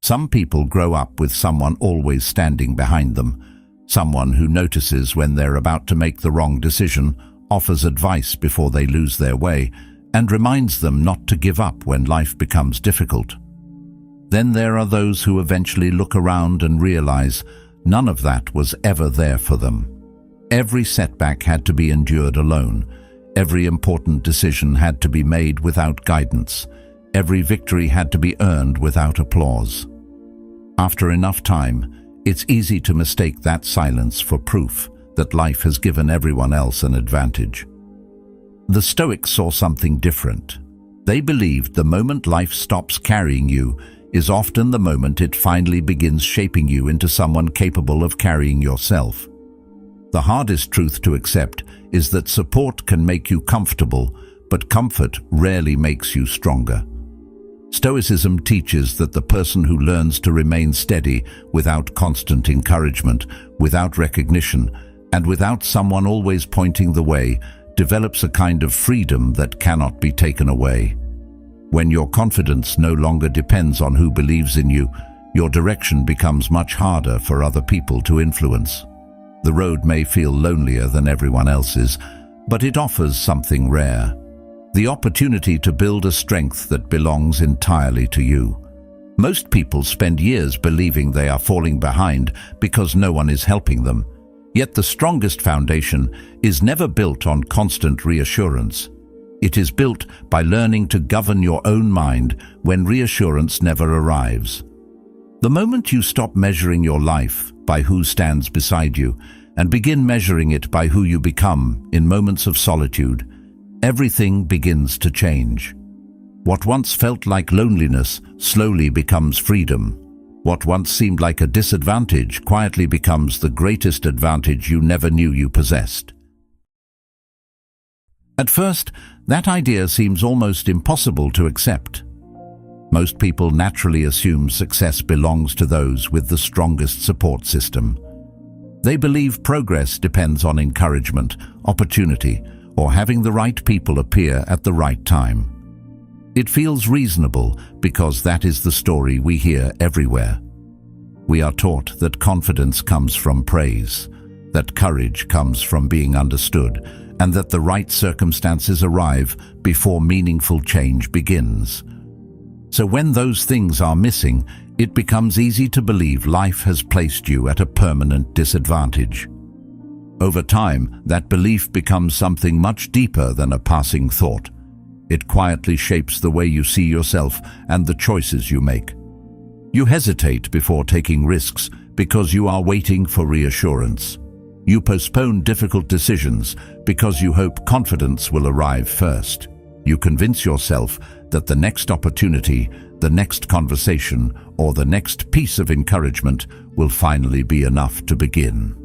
Some people grow up with someone always standing behind them, someone who notices when they're about to make the wrong decision, offers advice before they lose their way, and reminds them not to give up when life becomes difficult. Then there are those who eventually look around and realize none of that was ever there for them. Every setback had to be endured alone. Every important decision had to be made without guidance. Every victory had to be earned without applause. After enough time, it's easy to mistake that silence for proof that life has given everyone else an advantage. The Stoics saw something different. They believed the moment life stops carrying you is often the moment it finally begins shaping you into someone capable of carrying yourself. The hardest truth to accept is that support can make you comfortable, but comfort rarely makes you stronger. Stoicism teaches that the person who learns to remain steady without constant encouragement, without recognition, and without someone always pointing the way, develops a kind of freedom that cannot be taken away. When your confidence no longer depends on who believes in you, your direction becomes much harder for other people to influence. The road may feel lonelier than everyone else's, but it offers something rare: the opportunity to build a strength that belongs entirely to you. Most people spend years believing they are falling behind because no one is helping them. Yet the strongest foundation is never built on constant reassurance. It is built by learning to govern your own mind when reassurance never arrives. The moment you stop measuring your life by who stands beside you and begin measuring it by who you become in moments of solitude, everything begins to change. What once felt like loneliness slowly becomes freedom. What once seemed like a disadvantage quietly becomes the greatest advantage you never knew you possessed. At first, that idea seems almost impossible to accept. Most people naturally assume success belongs to those with the strongest support system. They believe progress depends on encouragement, opportunity, or having the right people appear at the right time. It feels reasonable because that is the story we hear everywhere. We are taught that confidence comes from praise, that courage comes from being understood, and that the right circumstances arrive before meaningful change begins. So when those things are missing, it becomes easy to believe life has placed you at a permanent disadvantage. Over time, that belief becomes something much deeper than a passing thought. It quietly shapes the way you see yourself and the choices you make. You hesitate before taking risks because you are waiting for reassurance. You postpone difficult decisions because you hope confidence will arrive first. You convince yourself that the next opportunity, the next conversation, or the next piece of encouragement will finally be enough to begin.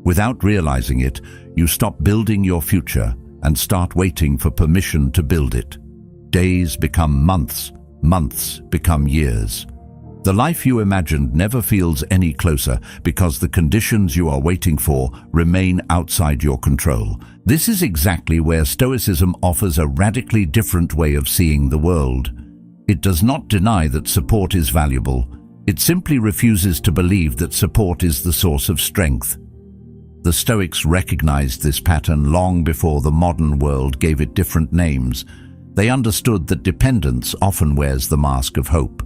Without realizing it, you stop building your future and start waiting for permission to build it. Days become months, months become years. The life you imagined never feels any closer because the conditions you are waiting for remain outside your control. This is exactly where Stoicism offers a radically different way of seeing the world. It does not deny that support is valuable. It simply refuses to believe that support is the source of strength. The Stoics recognized this pattern long before the modern world gave it different names. They understood that dependence often wears the mask of hope.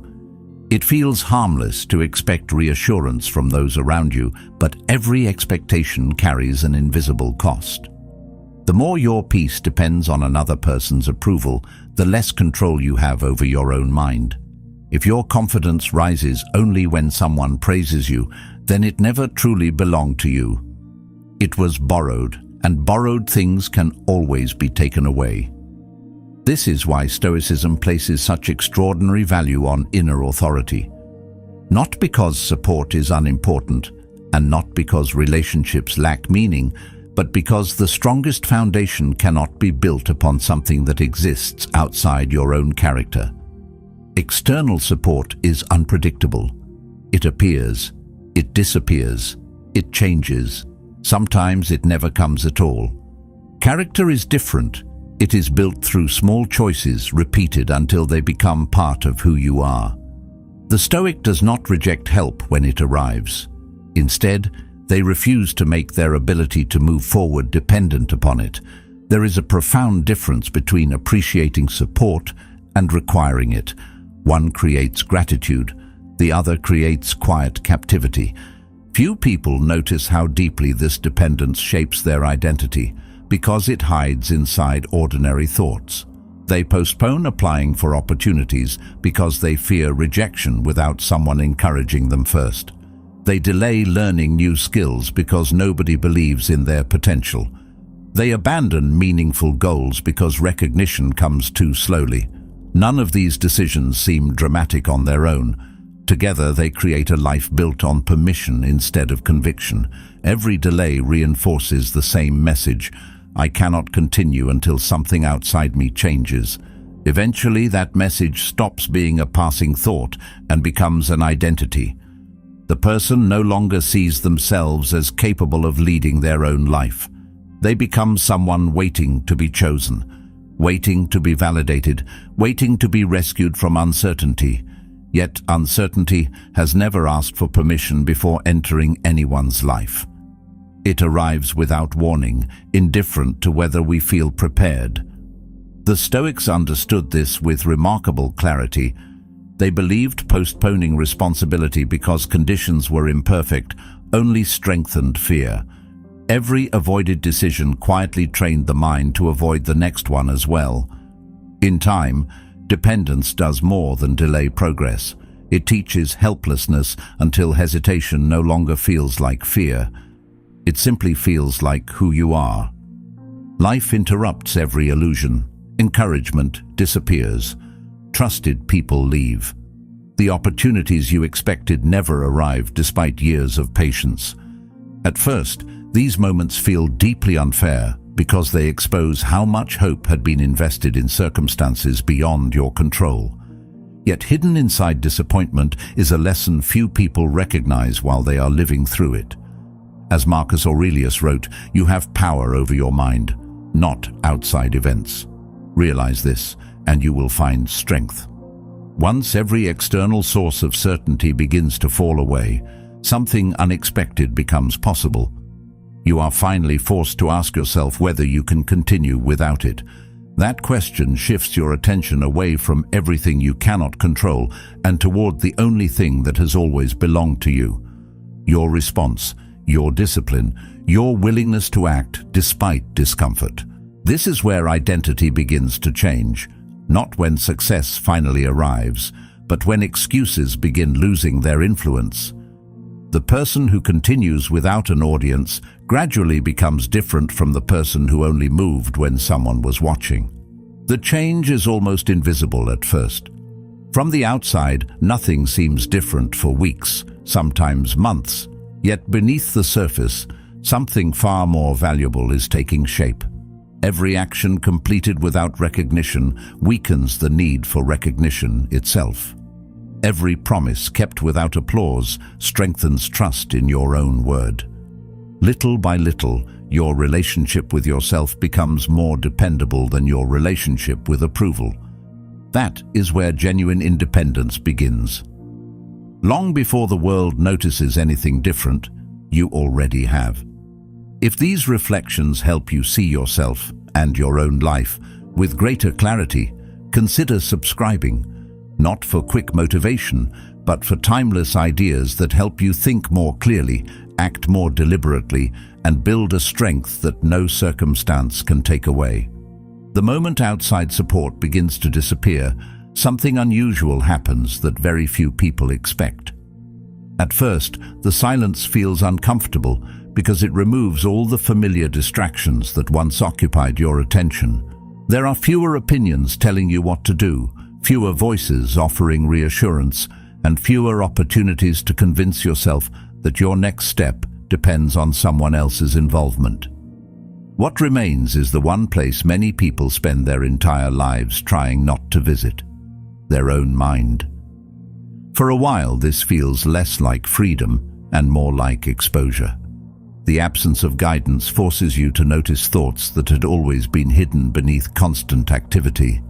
It feels harmless to expect reassurance from those around you, but every expectation carries an invisible cost. The more your peace depends on another person's approval, the less control you have over your own mind. If your confidence rises only when someone praises you, then it never truly belonged to you. It was borrowed, and borrowed things can always be taken away. This is why Stoicism places such extraordinary value on inner authority. Not because support is unimportant, and not because relationships lack meaning, but because the strongest foundation cannot be built upon something that exists outside your own character. External support is unpredictable. It appears, it disappears, it changes. Sometimes it never comes at all. Character is different. It is built through small choices repeated until they become part of who you are. The Stoic does not reject help when it arrives. Instead, they refuse to make their ability to move forward dependent upon it. There is a profound difference between appreciating support and requiring it. One creates gratitude, the other creates quiet captivity. Few people notice how deeply this dependence shapes their identity because it hides inside ordinary thoughts. They postpone applying for opportunities because they fear rejection without someone encouraging them first. They delay learning new skills because nobody believes in their potential. They abandon meaningful goals because recognition comes too slowly. None of these decisions seem dramatic on their own. Together they create a life built on permission instead of conviction. Every delay reinforces the same message: I cannot continue until something outside me changes. Eventually that message stops being a passing thought and becomes an identity. The person no longer sees themselves as capable of leading their own life. They become someone waiting to be chosen, waiting to be validated, waiting to be rescued from uncertainty. Yet uncertainty has never asked for permission before entering anyone's life. It arrives without warning, indifferent to whether we feel prepared. The Stoics understood this with remarkable clarity. They believed postponing responsibility because conditions were imperfect only strengthened fear. Every avoided decision quietly trained the mind to avoid the next one as well. In time, dependence does more than delay progress. It teaches helplessness until hesitation no longer feels like fear. It simply feels like who you are. Life interrupts every illusion. Encouragement disappears. Trusted people leave. The opportunities you expected never arrive despite years of patience. At first, these moments feel deeply unfair because they expose how much hope had been invested in circumstances beyond your control. Yet hidden inside disappointment is a lesson few people recognize while they are living through it. As Marcus Aurelius wrote, you have power over your mind, not outside events. Realize this, and you will find strength. Once every external source of certainty begins to fall away, something unexpected becomes possible. You are finally forced to ask yourself whether you can continue without it. That question shifts your attention away from everything you cannot control and toward the only thing that has always belonged to you: your response, your discipline, your willingness to act despite discomfort. This is where identity begins to change, not when success finally arrives, but when excuses begin losing their influence. The person who continues without an audience gradually becomes different from the person who only moved when someone was watching. The change is almost invisible at first. From the outside, nothing seems different for weeks, sometimes months. Yet beneath the surface, something far more valuable is taking shape. Every action completed without recognition weakens the need for recognition itself. Every promise kept without applause strengthens trust in your own word. Little by little, your relationship with yourself becomes more dependable than your relationship with approval. That is where genuine independence begins. Long before the world notices anything different, you already have. If these reflections help you see yourself and your own life with greater clarity, consider subscribing, not for quick motivation, but for timeless ideas that help you think more clearly, act more deliberately, and build a strength that no circumstance can take away. The moment outside support begins to disappear, something unusual happens that very few people expect. At first, the silence feels uncomfortable because it removes all the familiar distractions that once occupied your attention. There are fewer opinions telling you what to do, fewer voices offering reassurance, and fewer opportunities to convince yourself that your next step depends on someone else's involvement. What remains is the one place many people spend their entire lives trying not to visit: their own mind. For a while, this feels less like freedom and more like exposure. The absence of guidance forces you to notice thoughts that had always been hidden beneath constant activity.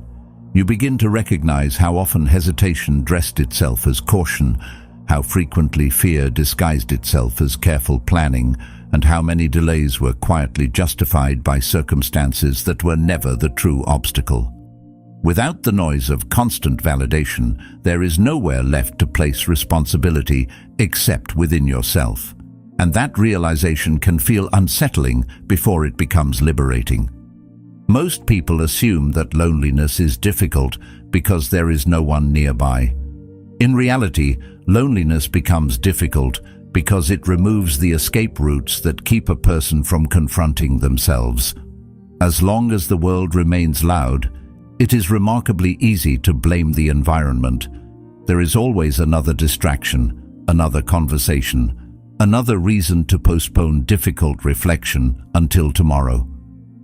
You begin to recognize how often hesitation dressed itself as caution, how frequently fear disguised itself as careful planning, and how many delays were quietly justified by circumstances that were never the true obstacle. Without the noise of constant validation, there is nowhere left to place responsibility except within yourself. And that realization can feel unsettling before it becomes liberating. Most people assume that loneliness is difficult because there is no one nearby. In reality, loneliness becomes difficult because it removes the escape routes that keep a person from confronting themselves. As long as the world remains loud, it is remarkably easy to blame the environment. There is always another distraction, another conversation, another reason to postpone difficult reflection until tomorrow.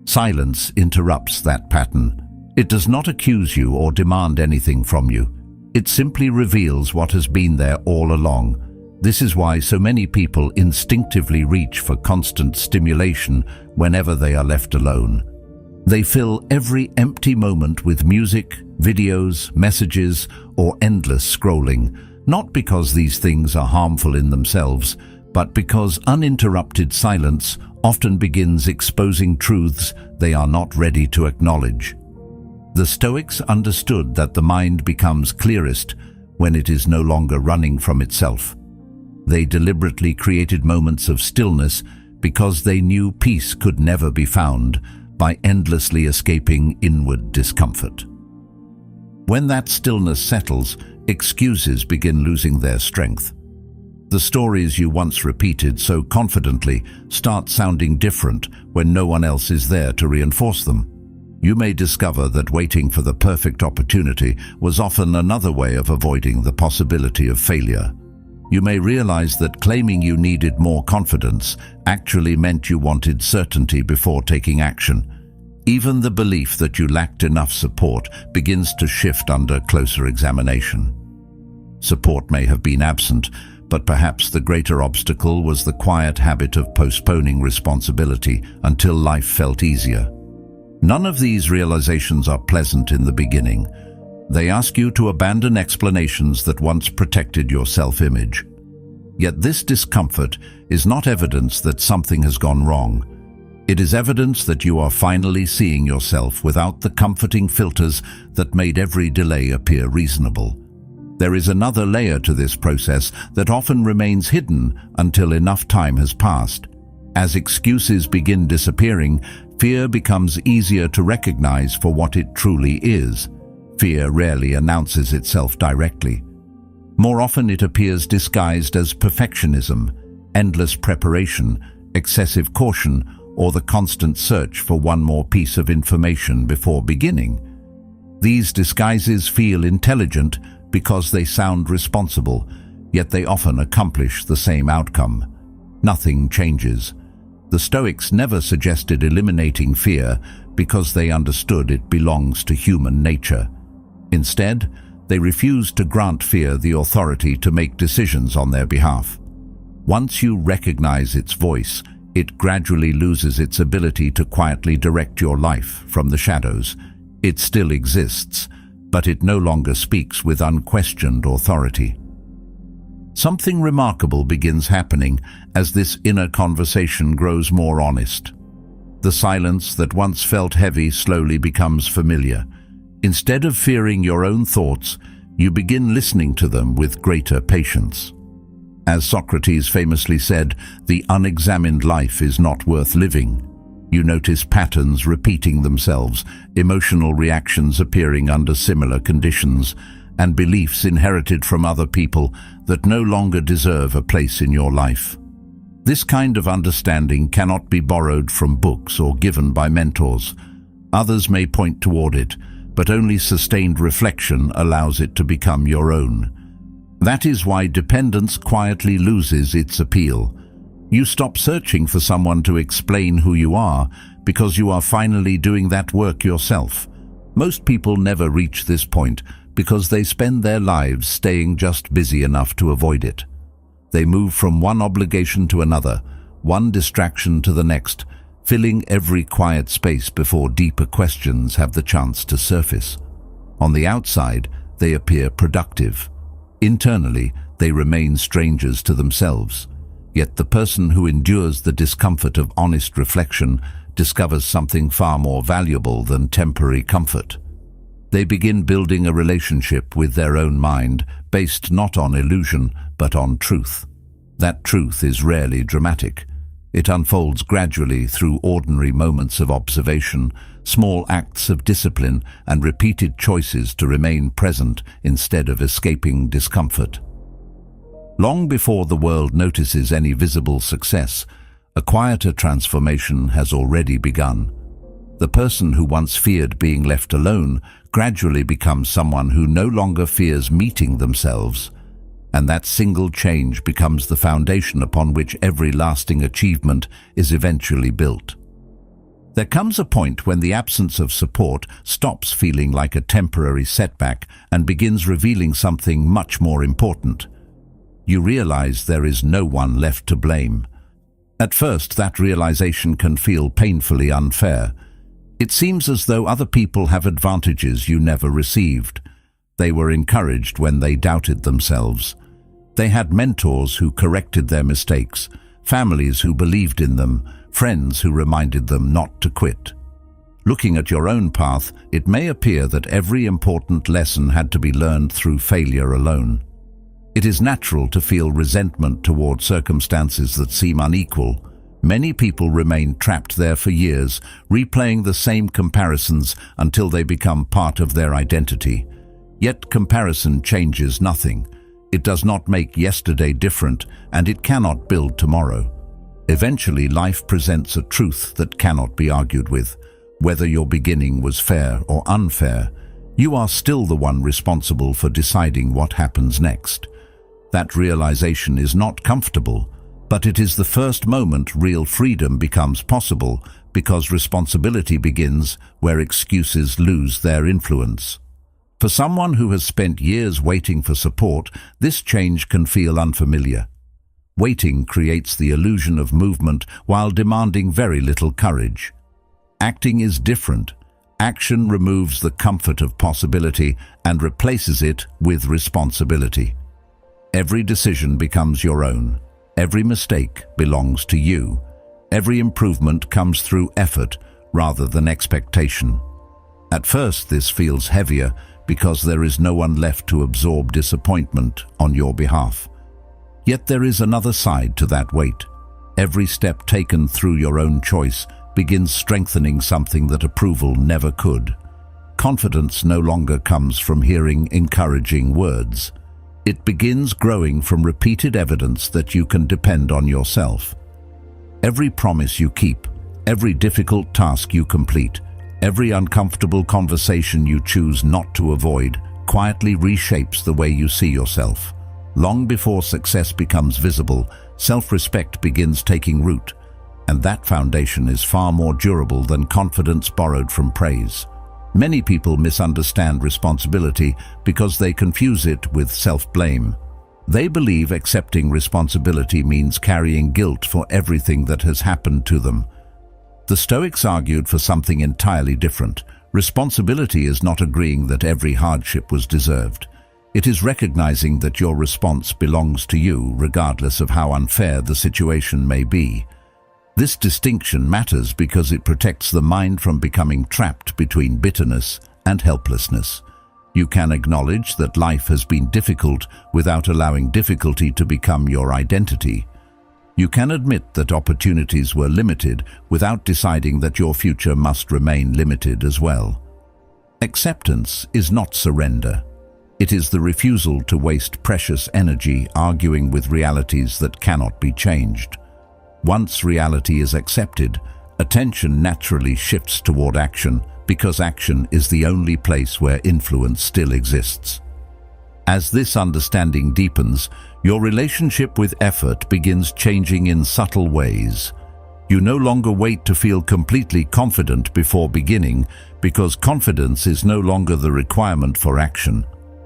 Silence interrupts that pattern. It does not accuse you or demand anything from you. It simply reveals what has been there all along. This is why so many people instinctively reach for constant stimulation whenever they are left alone. They fill every empty moment with music, videos, messages, or endless scrolling, not because these things are harmful in themselves, but because uninterrupted silence often begins exposing truths they are not ready to acknowledge. The Stoics understood that the mind becomes clearest when it is no longer running from itself. They deliberately created moments of stillness because they knew peace could never be found by endlessly escaping inward discomfort. When that stillness settles, excuses begin losing their strength. The stories you once repeated so confidently start sounding different when no one else is there to reinforce them. You may discover that waiting for the perfect opportunity was often another way of avoiding the possibility of failure. You may realize that claiming you needed more confidence actually meant you wanted certainty before taking action. Even the belief that you lacked enough support begins to shift under closer examination. Support may have been absent, but perhaps the greater obstacle was the quiet habit of postponing responsibility until life felt easier. None of these realizations are pleasant in the beginning. They ask you to abandon explanations that once protected your self-image. Yet this discomfort is not evidence that something has gone wrong. It is evidence that you are finally seeing yourself without the comforting filters that made every delay appear reasonable. There is another layer to this process that often remains hidden until enough time has passed. As excuses begin disappearing, fear becomes easier to recognize for what it truly is. Fear rarely announces itself directly. More often it appears disguised as perfectionism, endless preparation, excessive caution, or the constant search for one more piece of information before beginning. These disguises feel intelligent because they sound responsible, yet they often accomplish the same outcome. Nothing changes. The Stoics never suggested eliminating fear because they understood it belongs to human nature. Instead, they refused to grant fear the authority to make decisions on their behalf. Once you recognize its voice, it gradually loses its ability to quietly direct your life from the shadows. It still exists, but it no longer speaks with unquestioned authority. Something remarkable begins happening as this inner conversation grows more honest. The silence that once felt heavy slowly becomes familiar. Instead of fearing your own thoughts, you begin listening to them with greater patience. As Socrates famously said, the unexamined life is not worth living. You notice patterns repeating themselves, emotional reactions appearing under similar conditions, and beliefs inherited from other people that no longer deserve a place in your life. This kind of understanding cannot be borrowed from books or given by mentors. Others may point toward it, but only sustained reflection allows it to become your own. That is why dependence quietly loses its appeal. You stop searching for someone to explain who you are because you are finally doing that work yourself. Most people never reach this point because they spend their lives staying just busy enough to avoid it. They move from one obligation to another, one distraction to the next, filling every quiet space before deeper questions have the chance to surface. On the outside, they appear productive. Internally, they remain strangers to themselves. Yet the person who endures the discomfort of honest reflection discovers something far more valuable than temporary comfort. They begin building a relationship with their own mind based not on illusion but on truth. That truth is rarely dramatic. It unfolds gradually through ordinary moments of observation, small acts of discipline, and repeated choices to remain present instead of escaping discomfort. Long before the world notices any visible success, a quieter transformation has already begun. The person who once feared being left alone gradually becomes someone who no longer fears meeting themselves, and that single change becomes the foundation upon which every lasting achievement is eventually built. There comes a point when the absence of support stops feeling like a temporary setback and begins revealing something much more important. You realize there is no one left to blame. At first, that realization can feel painfully unfair. It seems as though other people have advantages you never received. They were encouraged when they doubted themselves. They had mentors who corrected their mistakes, families who believed in them, friends who reminded them not to quit. Looking at your own path, it may appear that every important lesson had to be learned through failure alone. It is natural to feel resentment toward circumstances that seem unequal. Many people remain trapped there for years, replaying the same comparisons until they become part of their identity. Yet comparison changes nothing. It does not make yesterday different, and it cannot build tomorrow. Eventually, life presents a truth that cannot be argued with. Whether your beginning was fair or unfair, you are still the one responsible for deciding what happens next. That realization is not comfortable, but it is the first moment real freedom becomes possible, because responsibility begins where excuses lose their influence. For someone who has spent years waiting for support, this change can feel unfamiliar. Waiting creates the illusion of movement while demanding very little courage. Acting is different. Action removes the comfort of possibility and replaces it with responsibility. Every decision becomes your own. Every mistake belongs to you. Every improvement comes through effort rather than expectation. At first, this feels heavier because there is no one left to absorb disappointment on your behalf. Yet there is another side to that weight. Every step taken through your own choice begins strengthening something that approval never could. Confidence no longer comes from hearing encouraging words. It begins growing from repeated evidence that you can depend on yourself. Every promise you keep, every difficult task you complete, every uncomfortable conversation you choose not to avoid quietly reshapes the way you see yourself. Long before success becomes visible, self-respect begins taking root, and that foundation is far more durable than confidence borrowed from praise. Many people misunderstand responsibility because they confuse it with self-blame. They believe accepting responsibility means carrying guilt for everything that has happened to them. The Stoics argued for something entirely different. Responsibility is not agreeing that every hardship was deserved. It is recognizing that your response belongs to you, regardless of how unfair the situation may be. This distinction matters because it protects the mind from becoming trapped between bitterness and helplessness. You can acknowledge that life has been difficult without allowing difficulty to become your identity. You can admit that opportunities were limited without deciding that your future must remain limited as well. Acceptance is not surrender. It is the refusal to waste precious energy arguing with realities that cannot be changed. Once reality is accepted, attention naturally shifts toward action because action is the only place where influence still exists. As this understanding deepens, your relationship with effort begins changing in subtle ways. You no longer wait to feel completely confident before beginning because confidence is no longer the requirement for action.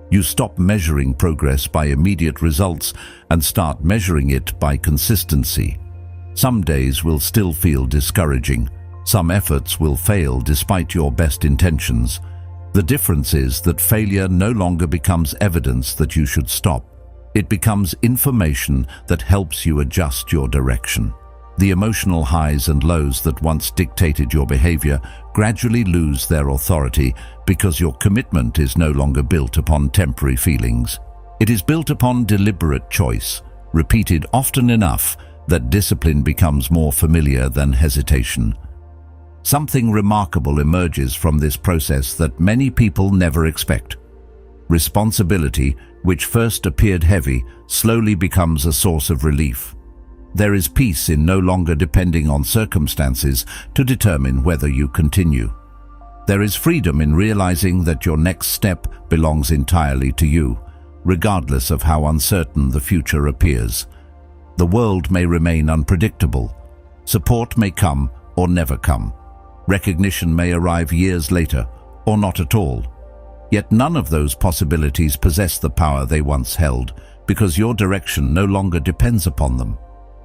You stop measuring progress by immediate results and start measuring it by consistency. Some days will still feel discouraging. Some efforts will fail despite your best intentions. The difference is that failure no longer becomes evidence that you should stop. It becomes information that helps you adjust your direction. The emotional highs and lows that once dictated your behavior gradually lose their authority because your commitment is no longer built upon temporary feelings. It is built upon deliberate choice, repeated often enough that discipline becomes more familiar than hesitation. Something remarkable emerges from this process that many people never expect. Responsibility, which first appeared heavy, slowly becomes a source of relief. There is peace in no longer depending on circumstances to determine whether you continue. There is freedom in realizing that your next step belongs entirely to you, regardless of how uncertain the future appears. The world may remain unpredictable. Support may come or never come. Recognition may arrive years later or not at all. Yet none of those possibilities possess the power they once held, because your direction no longer depends upon them.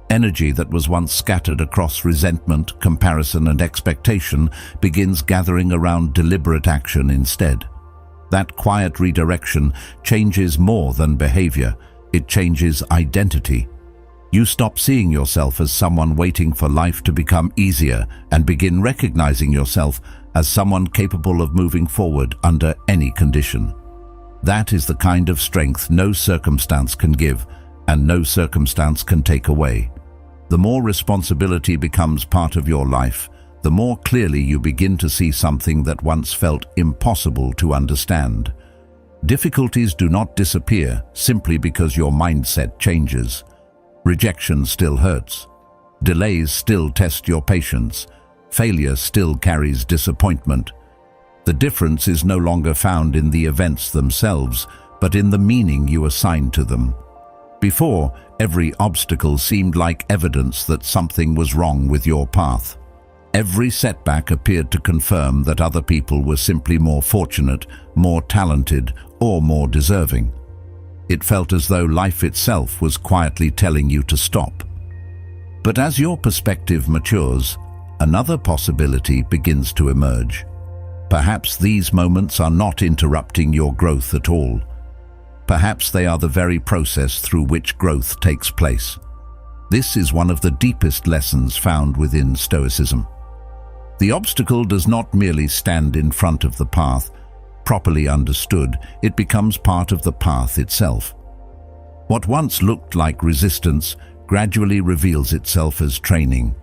Energy that was once scattered across resentment, comparison, and expectation begins gathering around deliberate action instead. That quiet redirection changes more than behavior. It changes identity. You stop seeing yourself as someone waiting for life to become easier and begin recognizing yourself as someone capable of moving forward under any condition. That is the kind of strength no circumstance can give and no circumstance can take away. The more responsibility becomes part of your life, the more clearly you begin to see something that once felt impossible to understand. Difficulties do not disappear simply because your mindset changes. Rejection still hurts. Delays still test your patience. Failure still carries disappointment. The difference is no longer found in the events themselves, but in the meaning you assign to them. Before, every obstacle seemed like evidence that something was wrong with your path. Every setback appeared to confirm that other people were simply more fortunate, more talented, or more deserving. It felt as though life itself was quietly telling you to stop. But as your perspective matures, another possibility begins to emerge. Perhaps these moments are not interrupting your growth at all. Perhaps they are the very process through which growth takes place. This is one of the deepest lessons found within Stoicism. The obstacle does not merely stand in front of the path. Properly understood, it becomes part of the path itself. What once looked like resistance gradually reveals itself as training.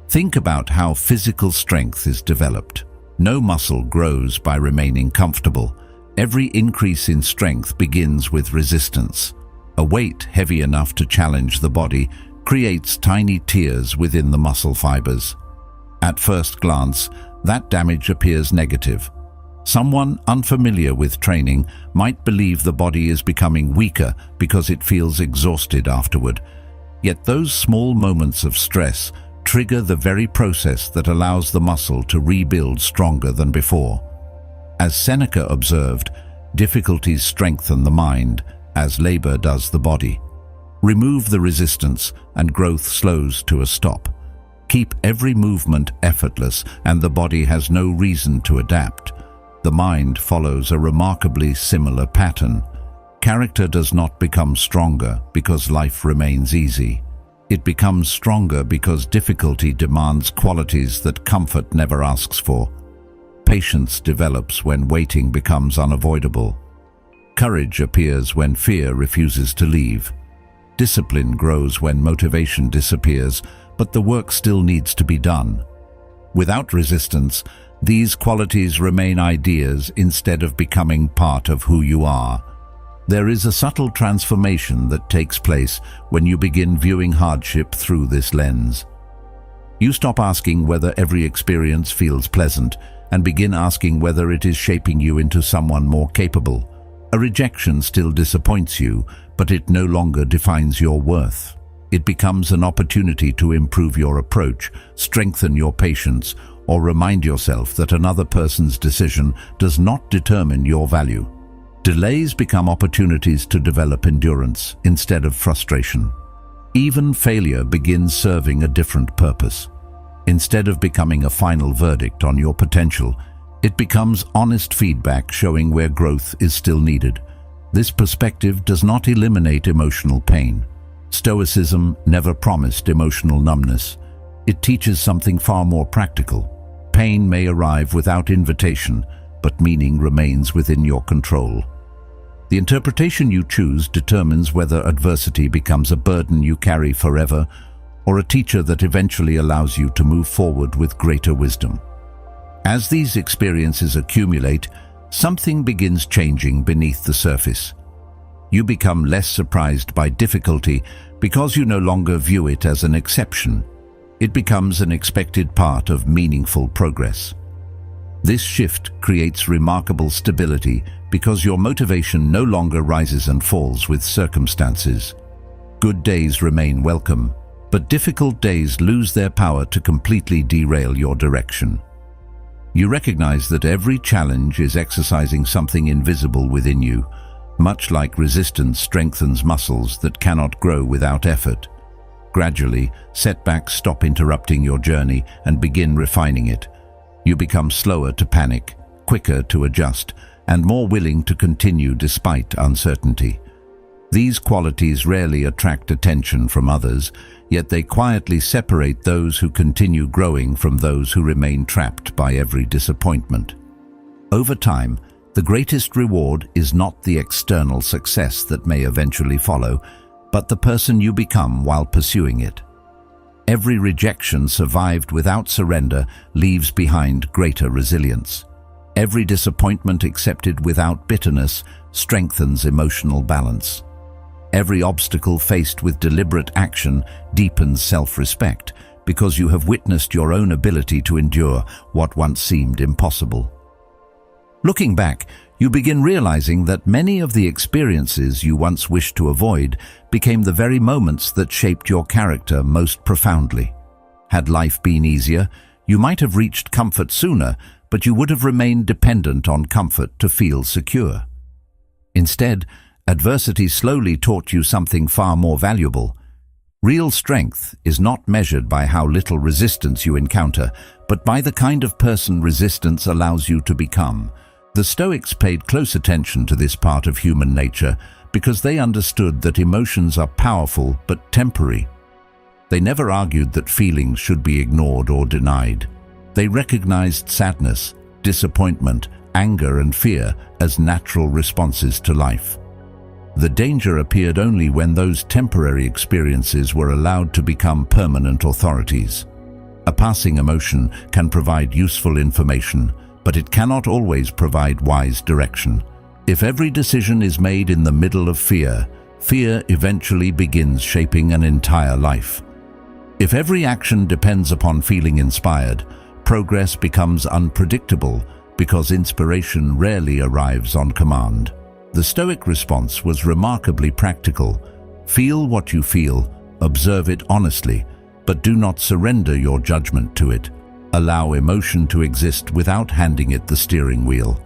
Think about how physical strength is developed. No muscle grows by remaining comfortable. Every increase in strength begins with resistance. A weight heavy enough to challenge the body creates tiny tears within the muscle fibers. At first glance, that damage appears negative. Someone unfamiliar with training might believe the body is becoming weaker because it feels exhausted afterward. Yet those small moments of stress trigger the very process that allows the muscle to rebuild stronger than before. As Seneca observed, difficulties strengthen the mind, as labor does the body. Remove the resistance, and growth slows to a stop. Keep every movement effortless, and the body has no reason to adapt. The mind follows a remarkably similar pattern. Character does not become stronger because life remains easy. It becomes stronger because difficulty demands qualities that comfort never asks for. Patience develops when waiting becomes unavoidable. Courage appears when fear refuses to leave. Discipline grows when motivation disappears, but the work still needs to be done. Without resistance, these qualities remain ideas instead of becoming part of who you are. There is a subtle transformation that takes place when you begin viewing hardship through this lens. You stop asking whether every experience feels pleasant and begin asking whether it is shaping you into someone more capable. A rejection still disappoints you, but it no longer defines your worth. It becomes an opportunity to improve your approach, strengthen your patience, or remind yourself that another person's decision does not determine your value. Delays become opportunities to develop endurance instead of frustration. Even failure begins serving a different purpose. Instead of becoming a final verdict on your potential, It becomes honest feedback showing where growth is still needed. This perspective does not eliminate emotional pain. Stoicism never promised emotional numbness. It teaches something far more practical. Pain may arrive without invitation, but meaning remains within your control. The interpretation you choose determines whether adversity becomes a burden you carry forever or a teacher that eventually allows you to move forward with greater wisdom. As these experiences accumulate, something begins changing beneath the surface. You become less surprised by difficulty because you no longer view it as an exception. It becomes an expected part of meaningful progress. This shift creates remarkable stability because your motivation no longer rises and falls with circumstances. Good days remain welcome, but difficult days lose their power to completely derail your direction. You recognize that every challenge is exercising something invisible within you, much like resistance strengthens muscles that cannot grow without effort. Gradually, setbacks stop interrupting your journey and begin refining it. You become slower to panic, quicker to adjust, and more willing to continue despite uncertainty. These qualities rarely attract attention from others, yet they quietly separate those who continue growing from those who remain trapped by every disappointment. Over time, the greatest reward is not the external success that may eventually follow, but the person you become while pursuing it. Every rejection survived without surrender leaves behind greater resilience. Every disappointment accepted without bitterness strengthens emotional balance. Every obstacle faced with deliberate action deepens self-respect because you have witnessed your own ability to endure what once seemed impossible. Looking back, you begin realizing that many of the experiences you once wished to avoid became the very moments that shaped your character most profoundly. Had life been easier, you might have reached comfort sooner, but you would have remained dependent on comfort to feel secure. Instead, adversity slowly taught you something far more valuable. Real strength is not measured by how little resistance you encounter, but by the kind of person resistance allows you to become. The Stoics paid close attention to this part of human nature because they understood that emotions are powerful but temporary. They never argued that feelings should be ignored or denied. They recognized sadness, disappointment, anger, and fear as natural responses to life. The danger appeared only when those temporary experiences were allowed to become permanent authorities. A passing emotion can provide useful information, but it cannot always provide wise direction. If every decision is made in the middle of fear, fear eventually begins shaping an entire life. If every action depends upon feeling inspired, progress becomes unpredictable because inspiration rarely arrives on command. The Stoic response was remarkably practical. Feel what you feel, observe it honestly, but do not surrender your judgment to it. Allow emotion to exist without handing it the steering wheel.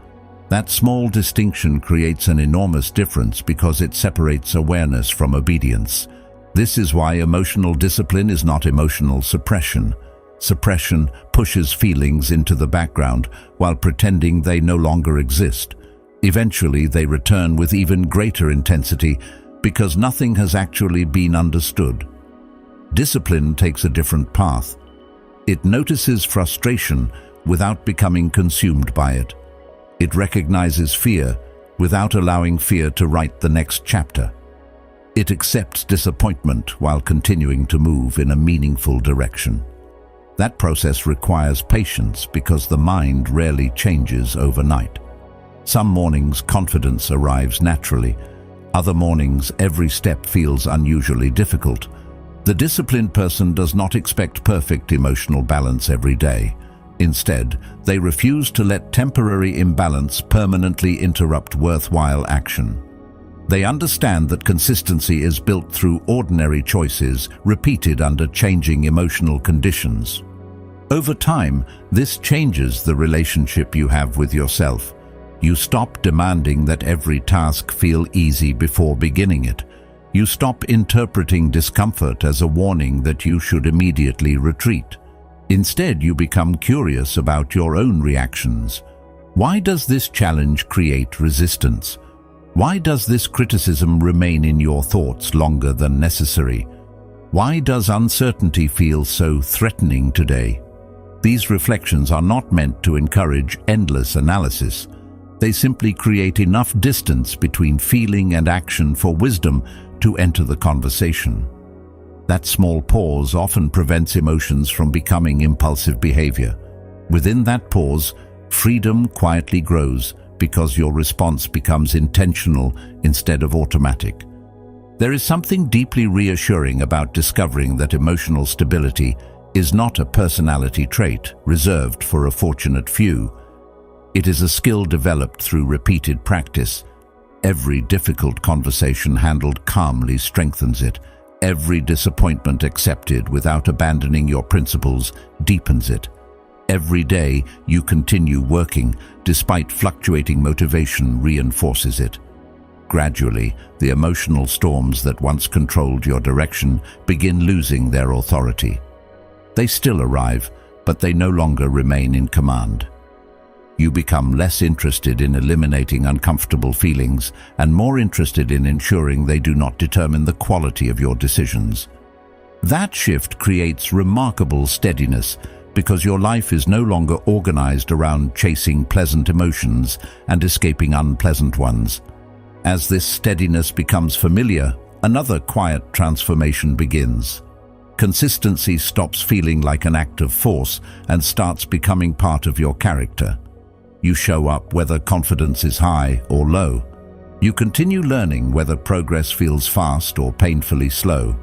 That small distinction creates an enormous difference because it separates awareness from obedience. This is why emotional discipline is not emotional suppression. Suppression pushes feelings into the background while pretending they no longer exist. Eventually, they return with even greater intensity because nothing has actually been understood. Discipline takes a different path. It notices frustration without becoming consumed by it. It recognizes fear without allowing fear to write the next chapter. It accepts disappointment while continuing to move in a meaningful direction. That process requires patience because the mind rarely changes overnight. Some mornings confidence arrives naturally. Other mornings every step feels unusually difficult. The disciplined person does not expect perfect emotional balance every day. Instead, they refuse to let temporary imbalance permanently interrupt worthwhile action. They understand that consistency is built through ordinary choices repeated under changing emotional conditions. Over time, this changes the relationship you have with yourself. You stop demanding that every task feel easy before beginning it. You stop interpreting discomfort as a warning that you should immediately retreat. Instead, you become curious about your own reactions. Why does this challenge create resistance? Why does this criticism remain in your thoughts longer than necessary? Why does uncertainty feel so threatening today? These reflections are not meant to encourage endless analysis. They simply create enough distance between feeling and action for wisdom to enter the conversation. That small pause often prevents emotions from becoming impulsive behavior. Within that pause, freedom quietly grows because your response becomes intentional instead of automatic. There is something deeply reassuring about discovering that emotional stability is not a personality trait reserved for a fortunate few. It is a skill developed through repeated practice. Every difficult conversation handled calmly strengthens it. Every disappointment accepted without abandoning your principles deepens it. Every day you continue working, despite fluctuating motivation, reinforces it. Gradually, the emotional storms that once controlled your direction begin losing their authority. They still arrive, but they no longer remain in command. You become less interested in eliminating uncomfortable feelings and more interested in ensuring they do not determine the quality of your decisions. That shift creates remarkable steadiness because your life is no longer organized around chasing pleasant emotions and escaping unpleasant ones. As this steadiness becomes familiar, another quiet transformation begins. Consistency stops feeling like an act of force and starts becoming part of your character. You show up whether confidence is high or low. You continue learning whether progress feels fast or painfully slow.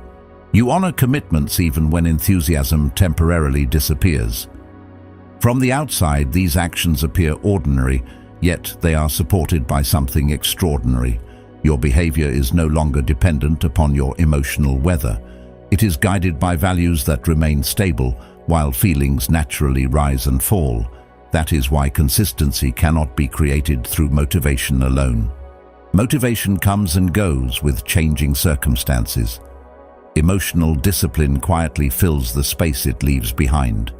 You honor commitments even when enthusiasm temporarily disappears. From the outside, these actions appear ordinary, yet they are supported by something extraordinary. Your behavior is no longer dependent upon your emotional weather. It is guided by values that remain stable, while feelings naturally rise and fall. That is why consistency cannot be created through motivation alone. Motivation comes and goes with changing circumstances. Emotional discipline quietly fills the space it leaves behind.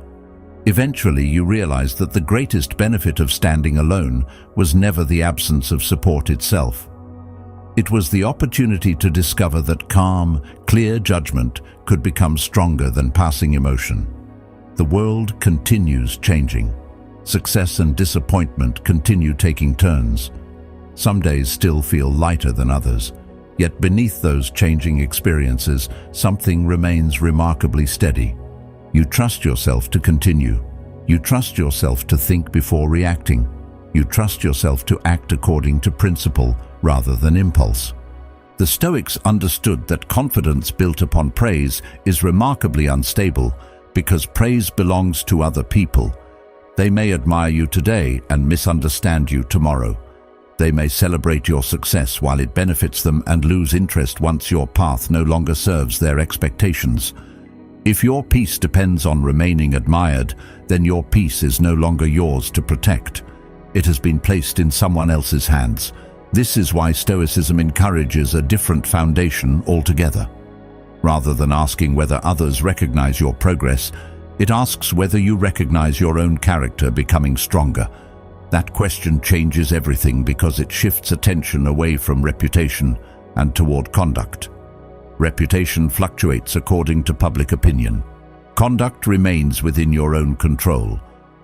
Eventually, you realize that the greatest benefit of standing alone was never the absence of support itself. It was the opportunity to discover that calm, clear judgment could become stronger than passing emotion. The world continues changing. Success and disappointment continue taking turns. Some days still feel lighter than others. Yet beneath those changing experiences, something remains remarkably steady. You trust yourself to continue. You trust yourself to think before reacting. You trust yourself to act according to principle rather than impulse. The Stoics understood that confidence built upon praise is remarkably unstable because praise belongs to other people. They may admire you today and misunderstand you tomorrow. They may celebrate your success while it benefits them and lose interest once your path no longer serves their expectations. If your peace depends on remaining admired, then your peace is no longer yours to protect. It has been placed in someone else's hands. This is why Stoicism encourages a different foundation altogether. Rather than asking whether others recognize your progress, it asks whether you recognize your own character becoming stronger. That question changes everything because it shifts attention away from reputation and toward conduct. Reputation fluctuates according to public opinion. Conduct remains within your own control.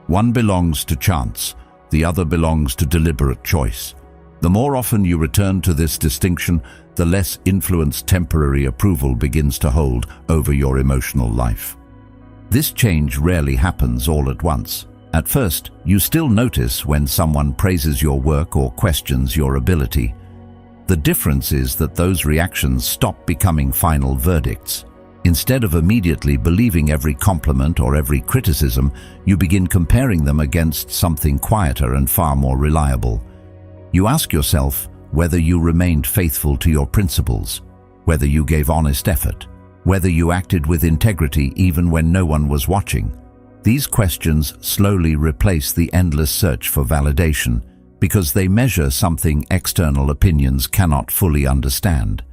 One belongs to chance, the other belongs to deliberate choice. The more often you return to this distinction, the less influence temporary approval begins to hold over your emotional life. This change rarely happens all at once. At first, you still notice when someone praises your work or questions your ability. The difference is that those reactions stop becoming final verdicts. Instead of immediately believing every compliment or every criticism, you begin comparing them against something quieter and far more reliable. You ask yourself whether you remained faithful to your principles, whether you gave honest effort, whether you acted with integrity even when no one was watching. These questions slowly replace the endless search for validation because they measure something external opinions cannot fully understand.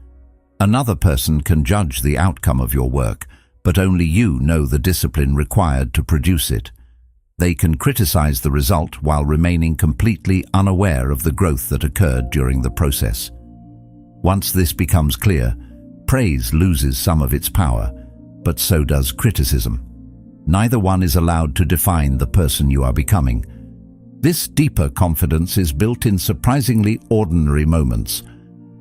Another person can judge the outcome of your work, but only you know the discipline required to produce it. They can criticize the result while remaining completely unaware of the growth that occurred during the process. Once this becomes clear, praise loses some of its power, but so does criticism. Neither one is allowed to define the person you are becoming. This deeper confidence is built in surprisingly ordinary moments.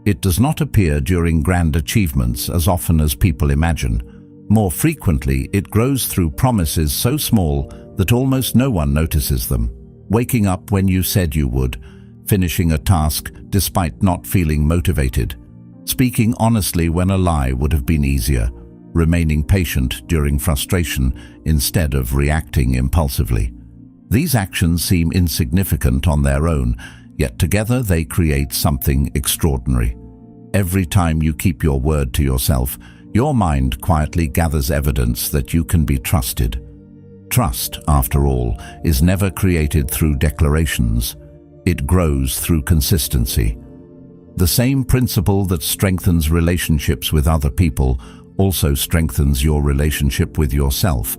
It does not appear during grand achievements as often as people imagine. More frequently, it grows through promises so small that almost no one notices them. Waking up when you said you would, finishing a task despite not feeling motivated, speaking honestly when a lie would have been easier, remaining patient during frustration instead of reacting impulsively. These actions seem insignificant on their own, yet together they create something extraordinary. Every time you keep your word to yourself, your mind quietly gathers evidence that you can be trusted. Trust, after all, is never created through declarations. It grows through consistency. The same principle that strengthens relationships with other people also strengthens your relationship with yourself.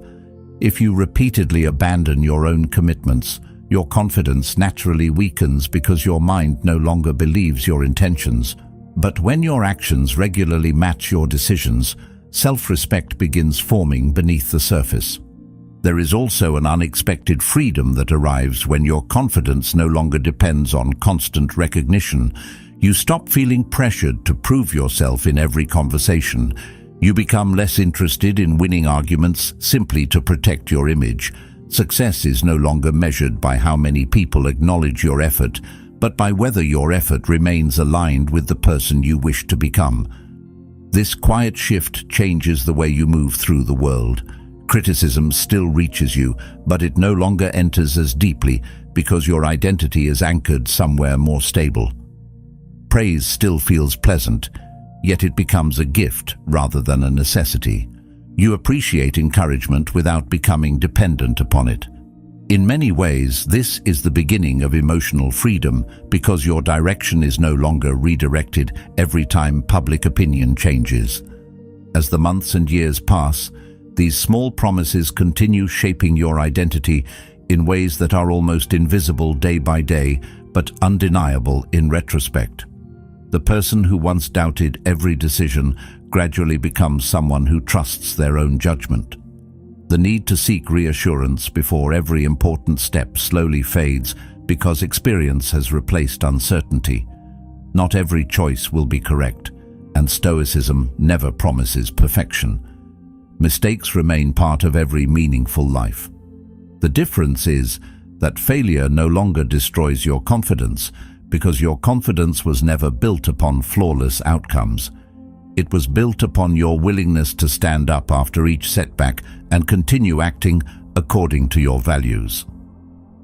If you repeatedly abandon your own commitments, your confidence naturally weakens because your mind no longer believes your intentions. But when your actions regularly match your decisions, self-respect begins forming beneath the surface. There is also an unexpected freedom that arrives when your confidence no longer depends on constant recognition. You stop feeling pressured to prove yourself in every conversation. You become less interested in winning arguments simply to protect your image. Success is no longer measured by how many people acknowledge your effort, but by whether your effort remains aligned with the person you wish to become. This quiet shift changes the way you move through the world. Criticism still reaches you, but it no longer enters as deeply because your identity is anchored somewhere more stable. Praise still feels pleasant, yet it becomes a gift rather than a necessity. You appreciate encouragement without becoming dependent upon it. In many ways, this is the beginning of emotional freedom because your direction is no longer redirected every time public opinion changes. As the months and years pass, these small promises continue shaping your identity in ways that are almost invisible day by day, but undeniable in retrospect. The person who once doubted every decision gradually becomes someone who trusts their own judgment. The need to seek reassurance before every important step slowly fades because experience has replaced uncertainty. Not every choice will be correct, and Stoicism never promises perfection. Mistakes remain part of every meaningful life. The difference is that failure no longer destroys your confidence because your confidence was never built upon flawless outcomes. It was built upon your willingness to stand up after each setback and continue acting according to your values.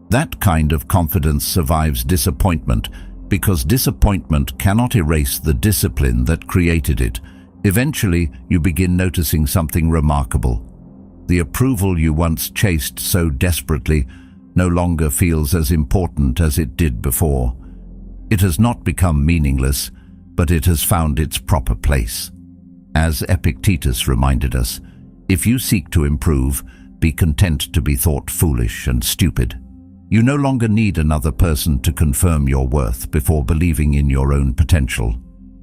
That kind of confidence survives disappointment because disappointment cannot erase the discipline that created it. Eventually, you begin noticing something remarkable. The approval you once chased so desperately no longer feels as important as it did before. It has not become meaningless, but it has found its proper place. As Epictetus reminded us, if you seek to improve, be content to be thought foolish and stupid. You no longer need another person to confirm your worth before believing in your own potential.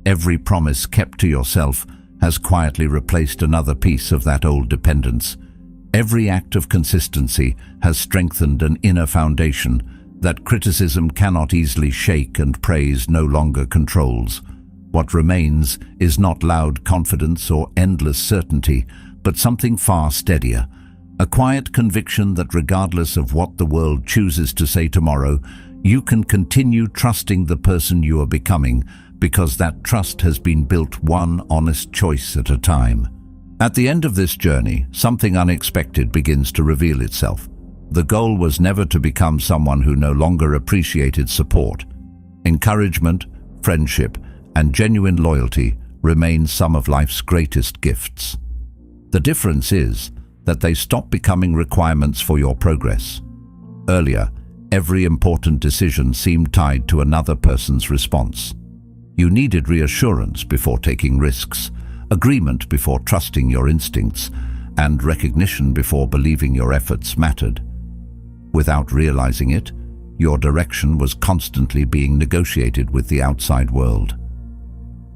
Every promise kept to yourself has quietly replaced another piece of that old dependence. Every act of consistency has strengthened an inner foundation that criticism cannot easily shake and praise no longer controls. What remains is not loud confidence or endless certainty, but something far steadier, a quiet conviction that regardless of what the world chooses to say tomorrow, you can continue trusting the person you are becoming because that trust has been built one honest choice at a time. At the end of this journey, something unexpected begins to reveal itself. The goal was never to become someone who no longer appreciated support. Encouragement, friendship, and genuine loyalty remain some of life's greatest gifts. The difference is that they stop becoming requirements for your progress. Earlier, every important decision seemed tied to another person's response. You needed reassurance before taking risks, agreement before trusting your instincts, and recognition before believing your efforts mattered. Without realizing it, your direction was constantly being negotiated with the outside world.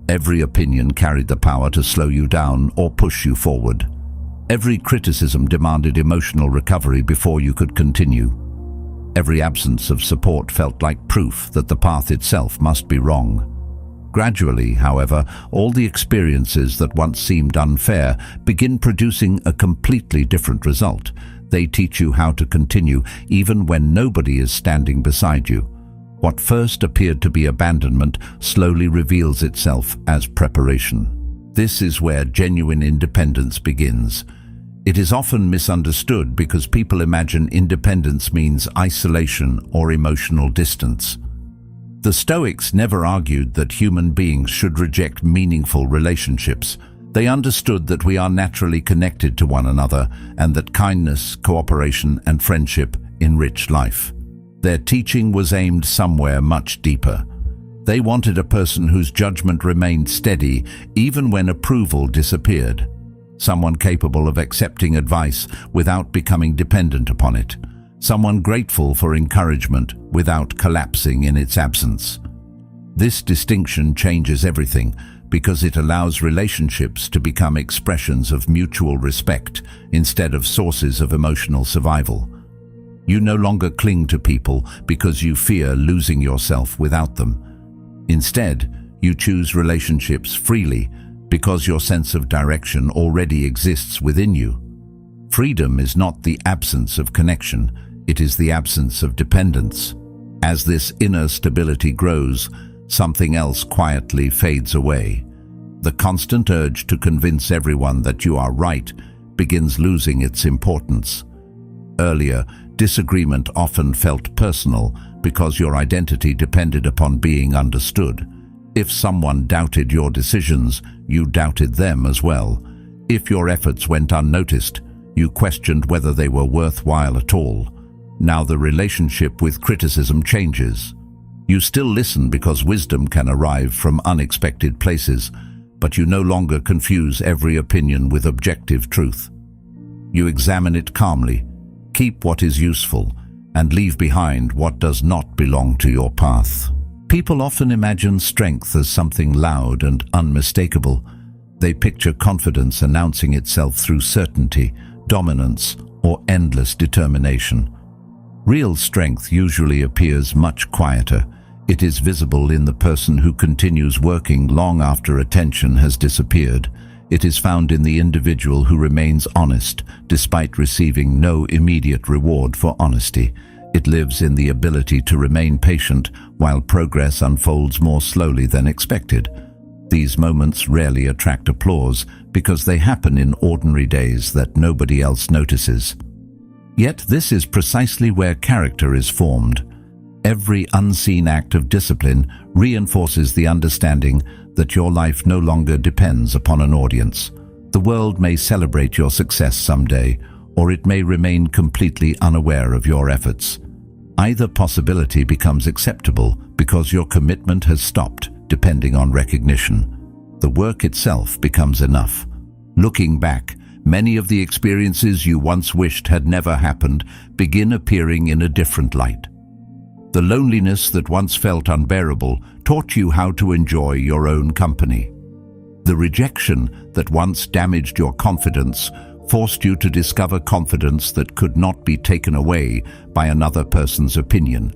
Every opinion carried the power to slow you down or push you forward. Every criticism demanded emotional recovery before you could continue. Every absence of support felt like proof that the path itself must be wrong. Gradually, however, all the experiences that once seemed unfair begin producing a completely different result. They teach you how to continue even when nobody is standing beside you. What first appeared to be abandonment slowly reveals itself as preparation. This is where genuine independence begins. It is often misunderstood because people imagine independence means isolation or emotional distance. The Stoics never argued that human beings should reject meaningful relationships. They understood that we are naturally connected to one another and that kindness, cooperation, and friendship enrich life. Their teaching was aimed somewhere much deeper. They wanted a person whose judgment remained steady even when approval disappeared. Someone capable of accepting advice without becoming dependent upon it. Someone grateful for encouragement without collapsing in its absence. This distinction changes everything because it allows relationships to become expressions of mutual respect instead of sources of emotional survival. You no longer cling to people because you fear losing yourself without them. Instead, you choose relationships freely because your sense of direction already exists within you. Freedom is not the absence of connection, it is the absence of dependence. As this inner stability grows, something else quietly fades away. The constant urge to convince everyone that you are right begins losing its importance. Earlier, disagreement often felt personal because your identity depended upon being understood. If someone doubted your decisions, you doubted them as well. If your efforts went unnoticed, you questioned whether they were worthwhile at all. Now the relationship with criticism changes. You still listen because wisdom can arrive from unexpected places, but you no longer confuse every opinion with objective truth. You examine it calmly, keep what is useful, and leave behind what does not belong to your path. People often imagine strength as something loud and unmistakable. They picture confidence announcing itself through certainty, dominance, or endless determination. Real strength usually appears much quieter. It is visible in the person who continues working long after attention has disappeared. It is found in the individual who remains honest despite receiving no immediate reward for honesty. It lives in the ability to remain patient while progress unfolds more slowly than expected. These moments rarely attract applause because they happen in ordinary days that nobody else notices. Yet this is precisely where character is formed. Every unseen act of discipline reinforces the understanding that your life no longer depends upon an audience. The world may celebrate your success someday, or it may remain completely unaware of your efforts. Either possibility becomes acceptable because your commitment has stopped depending on recognition. The work itself becomes enough. Looking back, many of the experiences you once wished had never happened begin appearing in a different light. The loneliness that once felt unbearable taught you how to enjoy your own company. The rejection that once damaged your confidence forced you to discover confidence that could not be taken away by another person's opinion.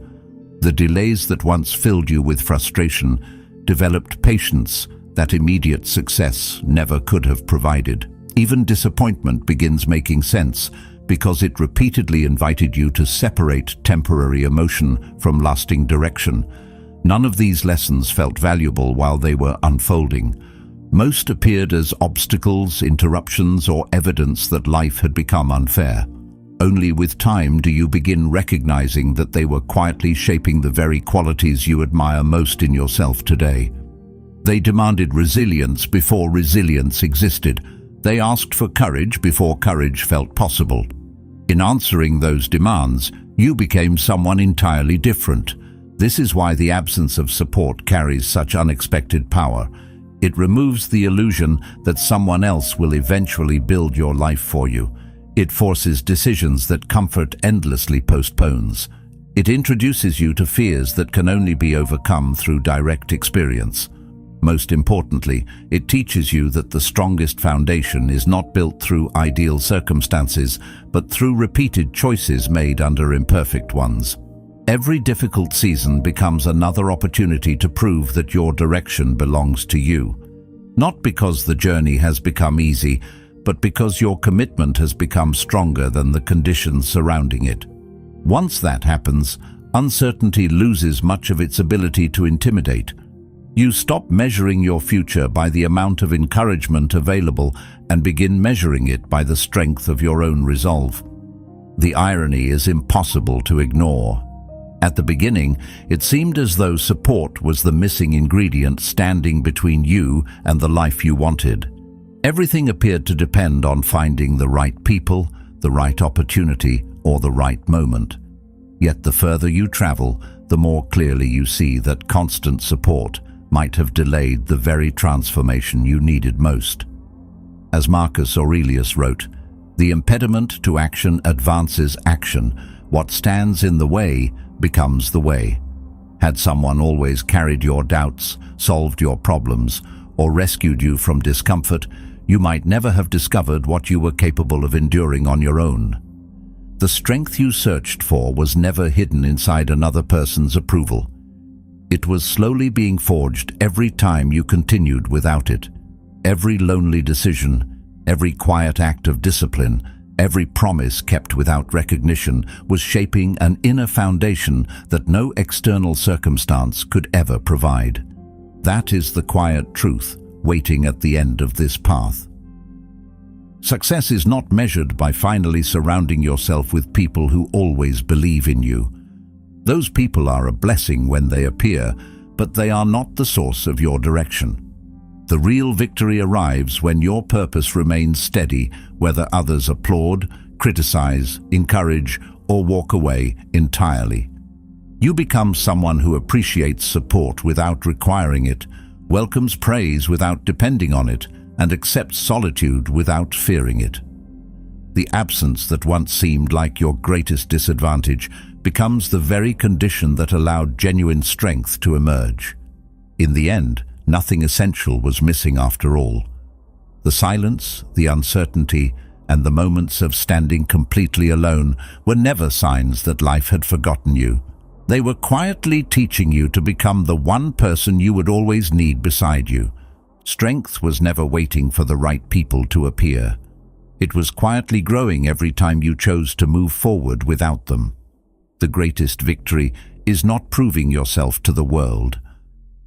The delays that once filled you with frustration developed patience that immediate success never could have provided. Even disappointment begins making sense because it repeatedly invited you to separate temporary emotion from lasting direction. None of these lessons felt valuable while they were unfolding. Most appeared as obstacles, interruptions, or evidence that life had become unfair. Only with time do you begin recognizing that they were quietly shaping the very qualities you admire most in yourself today. They demanded resilience before resilience existed. They asked for courage before courage felt possible. In answering those demands, you became someone entirely different. This is why the absence of support carries such unexpected power. It removes the illusion that someone else will eventually build your life for you. It forces decisions that comfort endlessly postpones. It introduces you to fears that can only be overcome through direct experience. Most importantly, it teaches you that the strongest foundation is not built through ideal circumstances, but through repeated choices made under imperfect ones. Every difficult season becomes another opportunity to prove that your direction belongs to you. Not because the journey has become easy, but because your commitment has become stronger than the conditions surrounding it. Once that happens, uncertainty loses much of its ability to intimidate. You stop measuring your future by the amount of encouragement available and begin measuring it by the strength of your own resolve. The irony is impossible to ignore. At the beginning, it seemed as though support was the missing ingredient standing between you and the life you wanted. Everything appeared to depend on finding the right people, the right opportunity, or the right moment. Yet the further you travel, the more clearly you see that constant support might have delayed the very transformation you needed most. As Marcus Aurelius wrote, "The impediment to action advances action. What stands in the way becomes the way." Had someone always carried your doubts, solved your problems, or rescued you from discomfort, you might never have discovered what you were capable of enduring on your own. The strength you searched for was never hidden inside another person's approval. It was slowly being forged every time you continued without it. Every lonely decision, every quiet act of discipline, every promise kept without recognition was shaping an inner foundation that no external circumstance could ever provide. That is the quiet truth waiting at the end of this path. Success is not measured by finally surrounding yourself with people who always believe in you. Those people are a blessing when they appear, but they are not the source of your direction. The real victory arrives when your purpose remains steady, whether others applaud, criticize, encourage, or walk away entirely. You become someone who appreciates support without requiring it, welcomes praise without depending on it, and accepts solitude without fearing it. The absence that once seemed like your greatest disadvantage becomes the very condition that allowed genuine strength to emerge. In the end, nothing essential was missing after all. The silence, the uncertainty, and the moments of standing completely alone were never signs that life had forgotten you. They were quietly teaching you to become the one person you would always need beside you. Strength was never waiting for the right people to appear. It was quietly growing every time you chose to move forward without them. The greatest victory is not proving yourself to the world.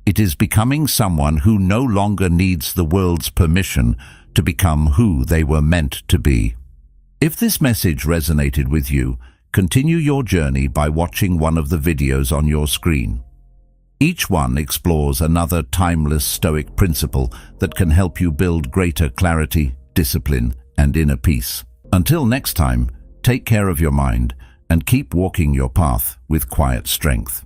It is becoming someone who no longer needs the world's permission to become who they were meant to be. If this message resonated with you, continue your journey by watching one of the videos on your screen. Each one explores another timeless Stoic principle that can help you build greater clarity, discipline, and inner peace. Until next time, take care of your mind and keep walking your path with quiet strength.